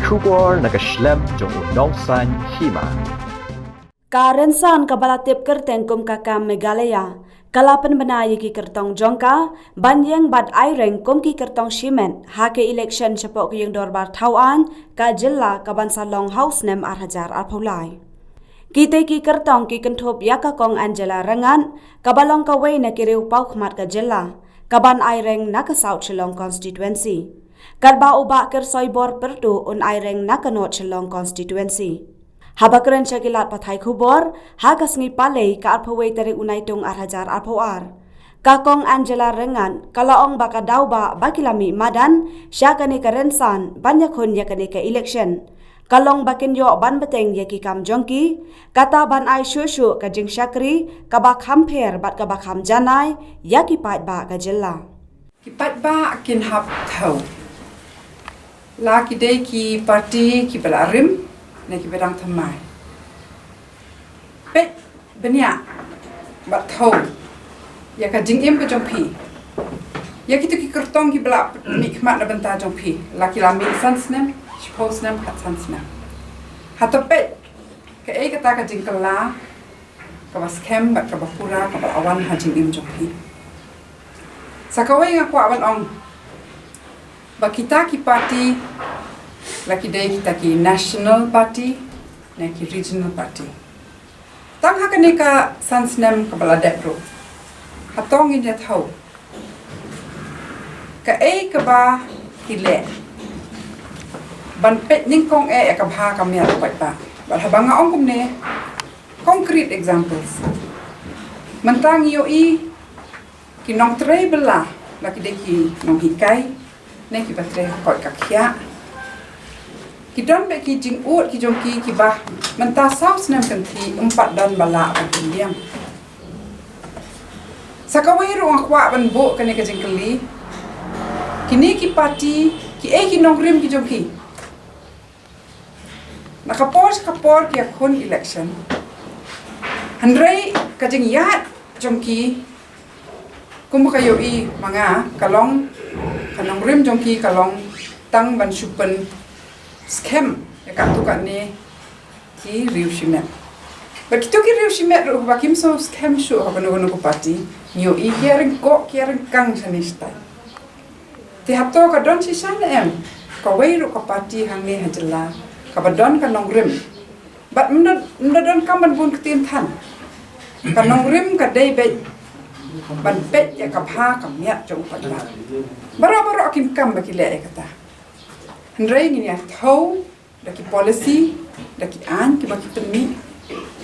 Shubor nakaslem jong unongsan hima. Karensan kabalatip kertengkum kakam Meghalaya. Kalapan benaya ki kertong jongka, banyang bad aireng kum ki kertong shimen, hake election sepok ki yang dorbar tauan, ka jilla ka bansa long house nem arhajar arpaulai. Kita ki kertong ki kentup yaka kong Angela Rengan, kabalong kaway na kiriw paukmat ka jilla, kaban aireng nakasaut silong constituency. Karba ubak kersoy bor perdu un aireng nakanot silong constituency. Habakren syakilat patay kubor, hagas ngi palay ka arpaway tarik unaitung arhajar arpawar. Kakong Angela Rengan, kalaong baka daw ba bakilami madan, siya kani karensan, banyak hun ya kani ka election. Kalong bakin yo ban beteng ya ki kam jongki, kata ban ay syusyu ka jing syakri, kabak hamper bat kabak ham janay, ya ki pat ba ka jilla. Kipat ba kin hap tau. Laki day ki parti ki balarim, na ki bedang thamai. Pet benya bat tau. Ya ka jing im ka jongpi. Ya kita ki kertong ki belak nikmat na benta jongpi. Laki lami sansnem, shposnem hat sansnem. Hato pet ka kata ka jing kala, ka baskem bat ka bapura ka balawan ha jing im jongpi. Sakawai ngaku awan ong. Ba kita ki parti, laki day kita ki national party, na ki regional party. Tang hakane ka sansnem ka baladek ro. Hatong in dat hau. Ka ka ba ki le. Ban pet ning kong ka bha ka mya pat ba. Ba habanga ong kumne concrete examples. Mentang yo ki nong tre bela laki day ki nong hikai. Ne ki batre koi kakya. Ki don be ki jing ut ki jongki ki bah menta saus nem kanti 4 dan bala ban diam. Sakawai ro akwa ban bo kane ka jingkeli. Kini ki parti ki ki nong rim ki jongki. Nakapor ki akun election. Handrei ka jing yat jongki kumakayo mga kalong kanong rim jongki kalong tang ban supen scam ya katukan ni ki riu shimet. But kito ki riu shimet ro bakim so scam shu ha bano ko party nyo kiaring kang sanista. Ti hato ka don si sana em ka wei ro ka party hang ni hajala ka badon kanong rim. But mna don kam ban bun kitin than. Kanong rim ka day be ban pet ya kapha kam ya jong padba baro akim kam baki le kata handrei ni ya thau daki policy daki an ki baki temi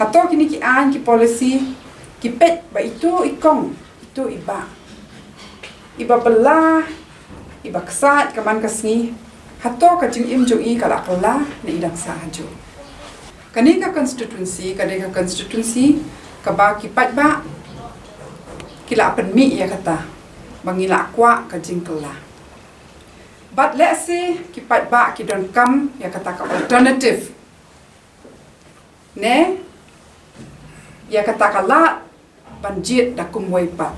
hato kini ki an ki policy ki pet ba itu ikong itu iba bela iba ksat kaman kasni hato ka jing im jo kala kala na idang sa hajo kanika constituency ka ba ki pat ba kila penmi ya kata bangila kwa ka jingkela. But let's say kipat ba ki don kam ya kata ka alternative. Ne ya kata kala banjit da kumway pa.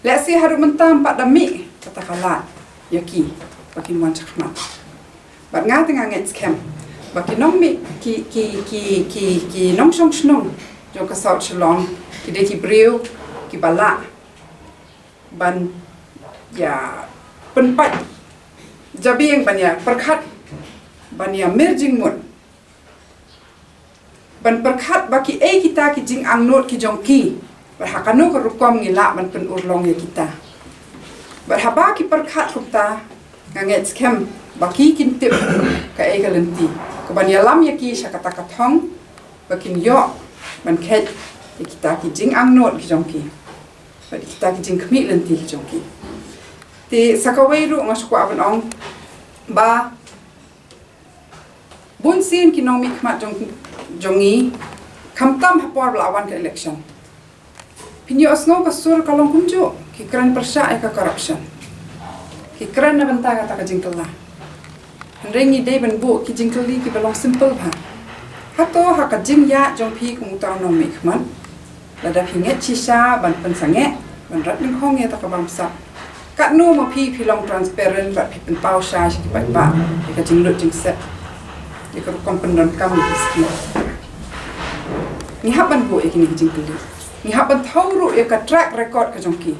Let's say haru mentam pak dami kata kala ya ki bakin wan chakmat. But nga tengah ngets kem. Bakin nong mi ki nong shong shnong jo ka saut shalong ki de ki breu ki bala ban ya penpat jabing ban ya perkhat ban ya merjing mut ban perkhat baki kita ki jing angnot ki jongki berhakanu ke rukom ngila ban pen urlong ya kita berhaba ki perkhat kupta nganget skem baki kintip ka galenti ke ban ya lam ya ki syakata kathong bakin yo ban khet kita ki jing angnot ki jongki bagi kita kijing kemi lenti jongki. Ti sakawai ru ngasku aban ong ba bunsin ki nomi kmat jongi kamtam hapor lawan ke election. Pinyo asno ka sur kalong kunjo ki kran persya ka corruption. Ki kran na banta kata ka jingkela. Henrengi dei ben bu ki jingkeli ki belong simple ba. Hato ha ka jing ya jongpi kumutar nomi kmat. Lada pinget sisa ban pensange ban rat ning hong ya ta ka bangsa kat no ma pi long transparent ba pi pen pau sha shi ba ka jing lut jing set ya ka kompendon kam ni ski ni haban bo ekini jingkeli ni haban thauru ya ka track record ka jongki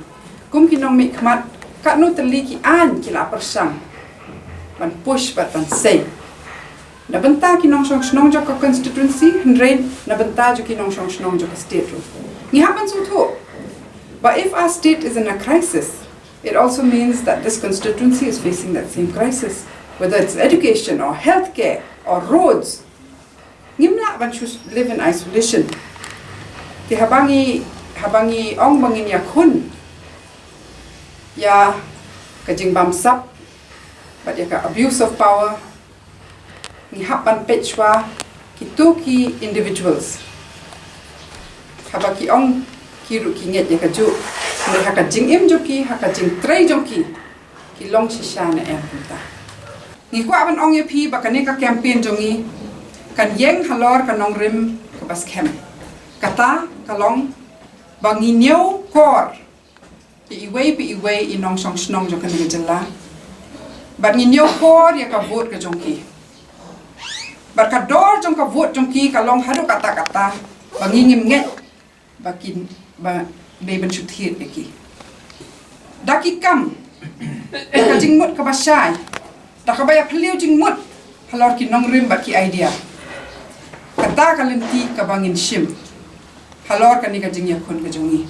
kum ki nong mi khmat ka nu teli ki an ki la persang ban push ban say na benta ki nong snong jo ka constituency hundred na benta jo ki nong snong jo ka state ro ni haban so tho. But if our state is in a crisis, it also means that this constituency is facing that same crisis, whether it's education or healthcare or roads. Ngimla ban should live in isolation. Ti habangi ong bangin ya kun ya kajing bamsap, but ya ka abuse of power. Ni haban pechwa ki individuals. Habaki ong kiru ki nget ya kaju me haka jing im joki haka jing trei joki ki long shisha na puta ni kwa ban ong ye phi bakane ka campaign jongi kan yeng halor kanong rim ka bas kem kata kalong bangi new kor pi iwei inong song snong jo kan jela bat ni new kor ya ka vote ka jonki bar ka dor jong ka vote jonki kalong hadu kata bangi ngim nget bakin ba beben chuthir eki daki kam ka jingmut ka basai ta ka baya phliu jingmut halor ki nongrim ba ki idea kata kalenti ka bangin shim halor ka ni ka jingya khon ka jongi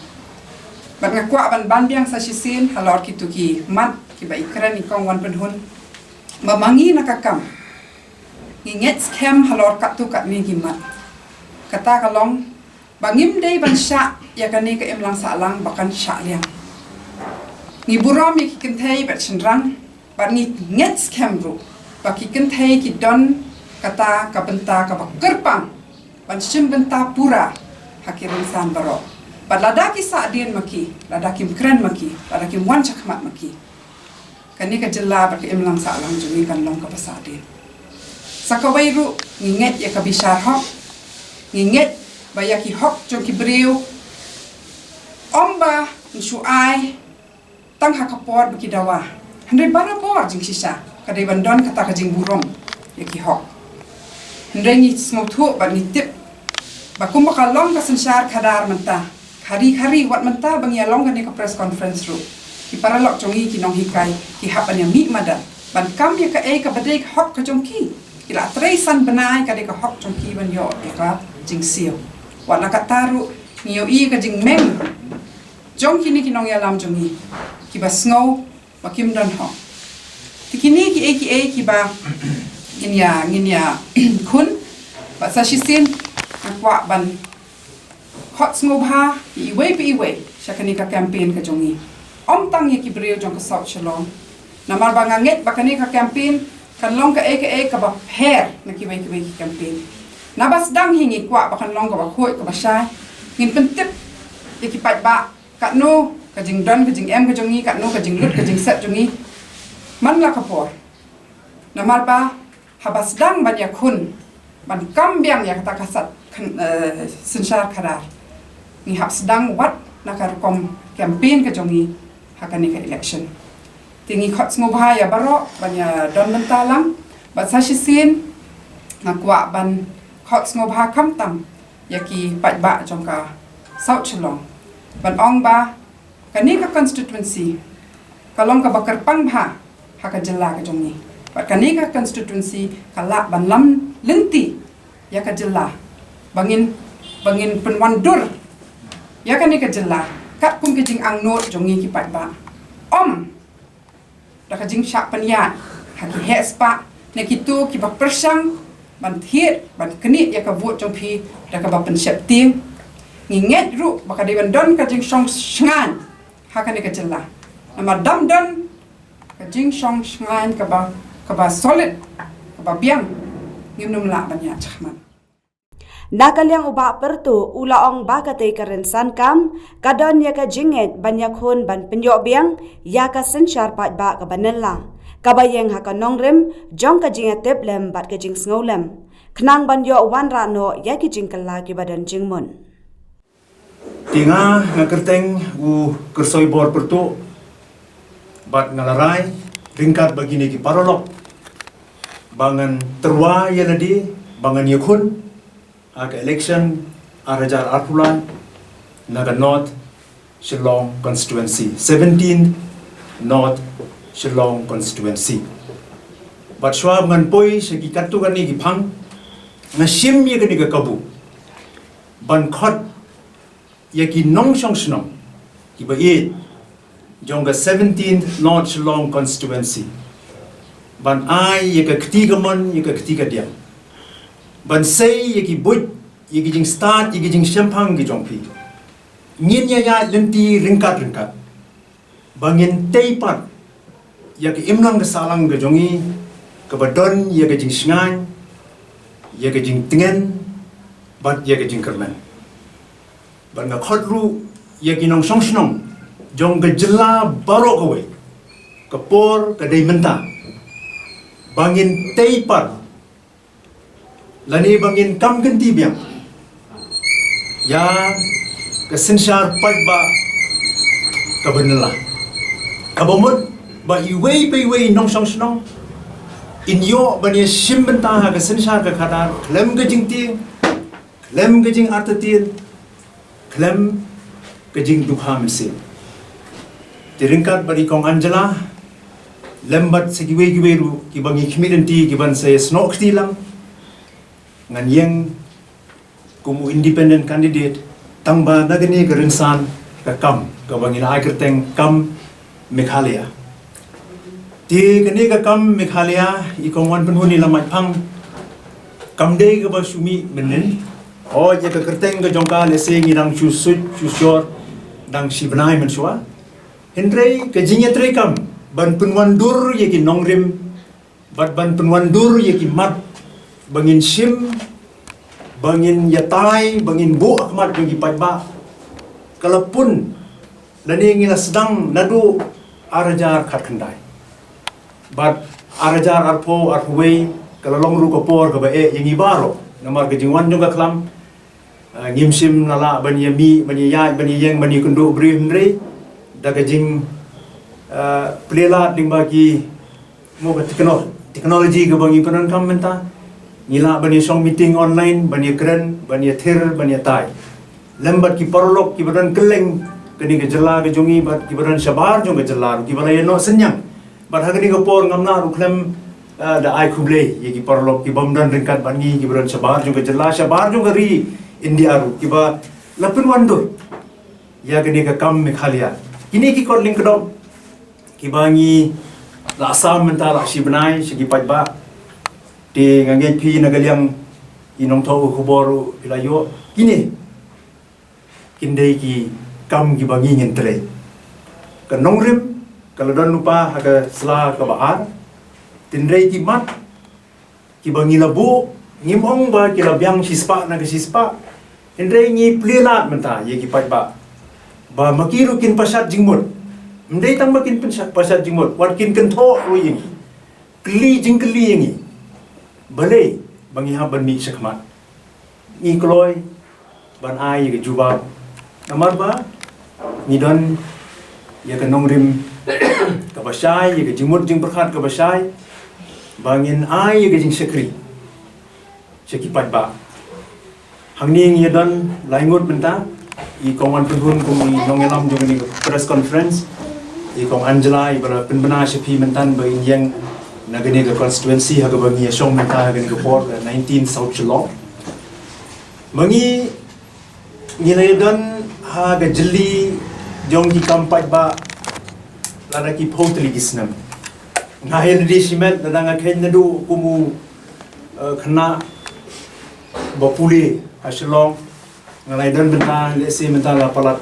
bat nga kwa ban biang sa sisin halor ki tuki mat ki ba ikran ni kong wan penhun mamangi na ka kam nginget scam halor ka tu ka ni ki mat kata kalong bangim day ban sya ya kani ka imlang sa lang bakan sya liang ni buram ki kenthai bat chendrang bat ni nget scam ru ba ki kenthai ki don kata ka benta ka kerpang ban sim benta pura hakirin san baro bat lada ki sa din maki lada ki kren maki lada ki wan chakmat maki kani ka jella ba ki imlang sa lang juni kan long ka pasa din sakawai ru nginget ya ka bisar hok nginget bayaki hok jong ki breu omba nsuai tang hakapor baki dawa handai bara por jing sisa kadai bandon kata ka jing burom yaki hok handai ni smothu ba ni tip ba kum ka long ka sensar khadar manta khari wat manta bang ya long ka ni ka press conference ru ki paralok jongi ki nong hikai ki hapan ya mi mada ban kam ya ka ka badai hok ka jong ki ila tresan benai ka de ka hok jong ki ban yo ya ka jing sio wala kataru niyo ka jing meng jong kini kinong ya lam jongi ki ba snow ba kim don ho tikini ki ba nginya kun ba sa shisin akwa ban hot snow ba iwe syakani ka campaign ka jongi om tang ki breu jong ka south shalom namar ba nganget ba kani ka campaign kan long ka ka ba hair na ki campaign nabas dang hingi kwa bakan long ka ba khoi ka ba shay ngin pentip pat ba ka no ka jing don ka jing em ka jongi ka no ka jing lut ka jing set jongi man la ka por namar ba habas dang ban ya kun ban kam biang ya kata kasat sensar kadar ni habs dang wat na ka kom campaign ka jongi hakani ka election tingi khot ngobha ya baro ban ya don bentalang ba sa shisin ngakwa ban hot ngobha kam tam yaki pat ba jong ka south chalong ban ong ba kani ka constituency kalong ka bakar pang bha haka jilla ka jongi bat kani ka constituency kala ban lam lenti ya ka jilla bangin penwandur ya kani ka jilla kat kum ki jing ang not jongi ki pat ba om da ka jing syak panyat haki hespa ne kitu ki ba persang ban thiet ban kenit ya ka vote jong phi da ka ba pen sep ting nginget ru ba ka de ban don ka jing song sngan ha ka ne ka jella nama dam don ka jing song sngan ka ba solid ka ba biang ngim num la ban ya chman Nakalyang uba pertu ulaong bakatay karensan kam kadon ya ka jinget banyak hun ban penyo biang ya ka sensyar pat ba ka banela kabayeng haka nongrim jong ka jinga teplem bat ka jing snolem knang ban yo wan ra no ya ki jing kala ki badan jingmun tinga ngakerteng u kersoi bor pertu bat ngalarai ringkat begini ki parolok bangan terwa ya ladi bangan yakun aga election arajar arpulan naga North Shillong constituency 17 North Shillong constituency bat shwa ngan poi segi katu gani gi phang nga shim ye gani ga kabu ban khot ye ki nong shong snong ki ba ye jong ga 17th North Shillong constituency ban ai ye ka ketiga mon ye ka ketiga dia ban sei ye ki but ye ki jing start ye ki jing champang ki jong pi ngin ya lenti ringkat bangin teipat ya ki imlang ga salang ga jongi ka badon ye ka jing sngan ye ka jing tingen bat ye ka jing kerlan ban ga khodru ye ki nong song snong jong ga jela baro ka we ka por ka dei menta bangin teipat lani bangin kam ganti biang ya kesensyar pat ba kabenela kabomut ba iwei pe wei nong song snong in yo bani sim benta ha kesensyar ka khadar klem ga jingti klem ga jing artatil klem ga jing dukha mesin tiringkat bari kong Angela lembat segiwe giweru kibangi community kiban saya snok tilang ngan yang kumu independent candidate tamba nagani gerinsan ka kam ka bangi na kerteng kam Meghalaya ti kani ka kam Meghalaya ikong wan penhuni lamai phang kam dei ka ba sumi menen o je ka kerteng ka jongka lese ngirang chu shor dang sibnai mensua hendrei ka jinya tre kam ban penwandur ye ki nongrim bat ban penwandur ye ki mat bangin sim bangin yatai bangin bu akmat bagi patba kalapun lani ngila sedang nadu arajar khat khandai bat arajar arpo arwei kalalong ru ko por ka ba e yangi baro namar ke jingwan jong ka klam ngimsim nala ban yami ban ya ban yeng ban kundu brimre daga jing pelela ding bagi mo teknologi ke bagi penan kam menta ngila bani song meeting online bani keren bani thir bani tai lembat ki parlok ki badan keleng kini ke jela ke jongi bat ki badan sabar jong ke jela ki balai no senyang bat hagani ke por ngamna ruklem da ai kuble ye ki parlok ki bomdan ringkat bani ki badan sabar jong ke jela sabar jong ke ri India ru ki ba lapun wandur ya kini ke kam Meghalaya kini ki kot ling kedom kibangi la asam mentara si benai segi pajba di ngangai pi nagaliang inong tau kuboru ilayo kini kindai ki kam kibangi ngentre ka nongrim kalau don lupa haga sela ka baar tindrei ki mat kibangi labu ngimong ba ki labyang sispa naga sispa tindrei ngi plilat menta ye ki pajba ba makiru kin pasat jingmut Mendai tang makin pasal jimut, wakin kentho ruing, keli jingkeli ini, balai bangi ha ban mi sekmat, ni kloy ban ai ke jubab, namar ba, ni don ya ke nongrim ke basai, ya ke jimut jing berkat ke basai, bangin ai ya ke jing sekri, sekipat ba, hang ni ya don laingut benta, I kawan penghun kumi nongelam juga ni press conference. Ikong Angela ibara penbena sepi mentan ba yang nagani ke constituency haga bangi song menta haga ke port 19 South Shillong mangi ngilai don haga jeli jong ki kampat ba lada ki potli gisnam ngahir di simet dadang akhen nadu kumu khna bapuli Shillong ngalai don benta lesi menta la palat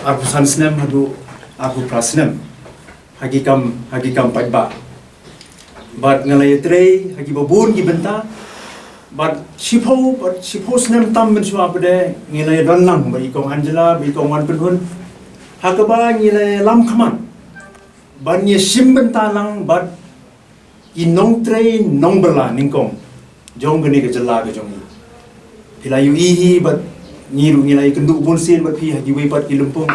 arpusan snam hadu aku prasnem hagikam pajba bat ngalai trei hagi babun ki benta bat sipo snem tam ben swa pade ngilai donlang ba ikong Angela ba ikong wan penhun hakaba ngilai lam khaman ban ye sim benta lang bat inong trei nong bela ningkong jong gani ke jela ke jong hilayu ihi bat ngiru ngilai kenduk bunsin bat pi hagi we bat ki lumpung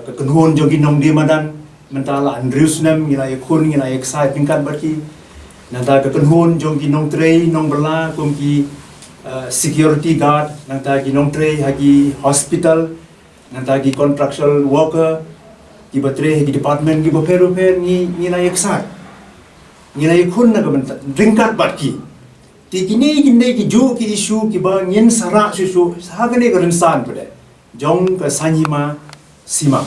kekenhuan jogi nong di madan mentala Andrews nem ngilai kun ngilai exciting kan baki nanta ka kanhun jong ki nong trei nong bala kum ki security guard nanta ki nong trei hagi hospital nanta ki contractual worker ki batre hagi department ki bopero per ni na eksat ni na khun na ka ban ringkat bat ki ti kini ginde ki ju ki issue ki ba ngin sara su sagane ka rinsan pade jong ka sanyima sima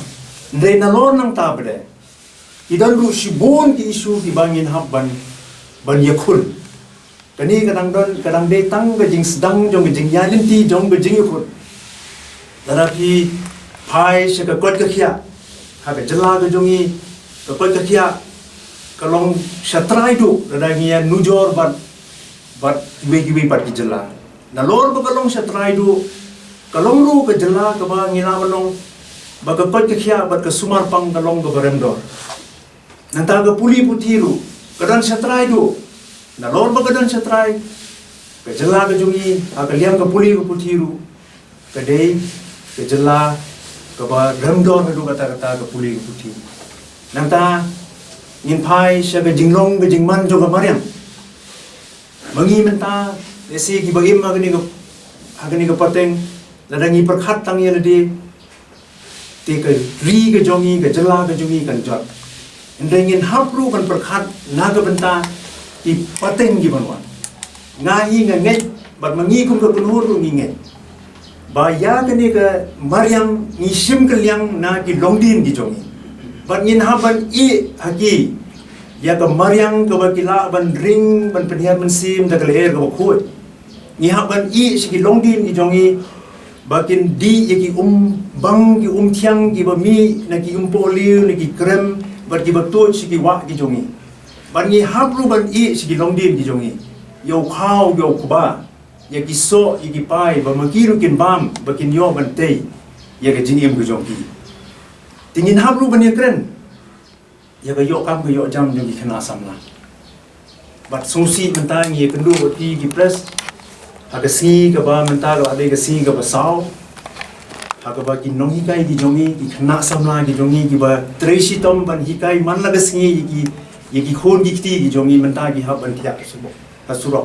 ndai na lor nang ta pade idan ru shibon ki issue ki ba ngin hab ban yakun kani kadang de tang ke jing sedang jong ke jing yalin ti jong ke jing yakun tetapi pai se ka kot ka khia ha ka jela ke jongi ka kot ka khia kalong shatrai du radagi ya nujor bat gibe pat ki jela na lor ba kalong shatrai du kalong ru ke jela ka ba ngina manong ba ka kot ka khia bat ka sumar pang kalong ka barem dor nanta ka puli putiru kadang shatrai du na lor ba kadang shatrai ka jela ka jungi ka liam ka puli ka putiru ka dei ka jela ka ba remdor du kata ka puli ka putiru nanta ngin pai sha ka jinglong ka jingman jo ka mariam mangi menta esi ki bagim agani ka pateng ladangi perkhat tang ya de te ka ri ka jongi ka jela ka jungi kan jot ndengin hapru kan perkhat naga benta i pateng gi banwan ngai ngai bat mangi kum ka kunur ngi ngai ba ya kani ka mariam ni sim ka liang na ki longdin gi jongi bat ngin haban i haki ya ka mariam ka ba kila ban ring ban penhiar ban sim da ka leher ka khoi ni haban i si ki longdin gi jongi bakin di ki bang ki thiang ki ba mi na ki poliu na ki krem bat ki batut sigi wa ki jongi ban ni habru ban i sigi longdin ki jongi yo khau yo kuba ya ki so i ki pai ba magiru kin bam bakin yo ban tei ya ka jingim ki jongi tingin habru ban ya kren ya ka yo kam ka yo jam jongi khana samla bat susi mentang ye kendu ti ki press ha ka si ka ba mentaro ade ka si ka ba sao Hakaba ki nong hikai ki jongi ki khana samla ki jongi ki ba treshi tom ban hikai man laga singi ki khon ki kti ki jongi menta ki hab ban thia subo asuro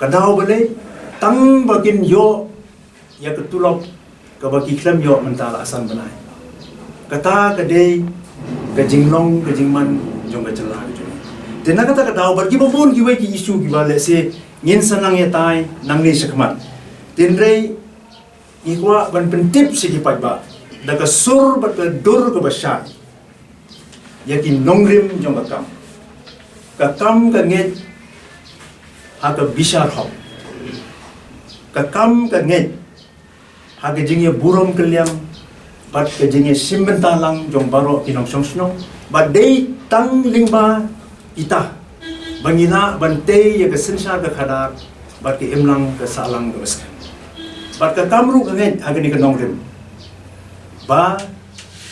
kadau bale tang bakin yo ya ketulok ka ba ki klam yo menta la asan banai kata kadai ka jinglong ka jingman jong ka jela ki jongi tena kata kadau bar ki bopon ki wai ki issue ki ba le se ngin sanang ya tai nang ni sakmat tenrei ikwa ban pentip sigi pagba daga sur bat ka dur ka bashan yakin nongrim jong ka kam ka nget ha ka bishar hok ka kam ka nget ha ka jingye burom kelyam bat ka jingye simbenta lang jong baro kinong songsno bat dei tang lingba ita bangina bante ya ka sinsar ka khadar bat ka imlang ka salang ka baskan bat ka kamru ka nget agani ka nongrim ba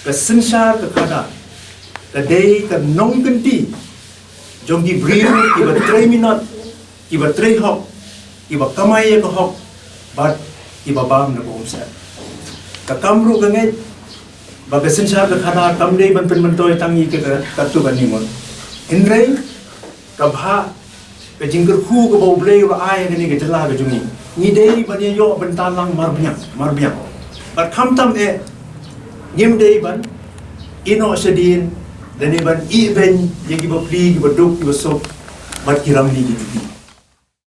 ka sinsar ka khada ka dei ka nong kenti jong di brir ki ba 3 minut ki ba 3 hok ki ba kamai ka hok bat ki ba bam na ko umsa ka kamru ka nget ba ka sinsar ka khada kam dei ban pen toy tangi ka tu ban ningon inrei ka bha ka jingker khu ka bo blei ba ai ngani ka jala ka jungi ni dei ban yo ban talang marbiang bat kham tam e ngim dei ban ino sedin dan ban i ben yagi ba pli gi ba duk gi ba sok bat kiram ni gi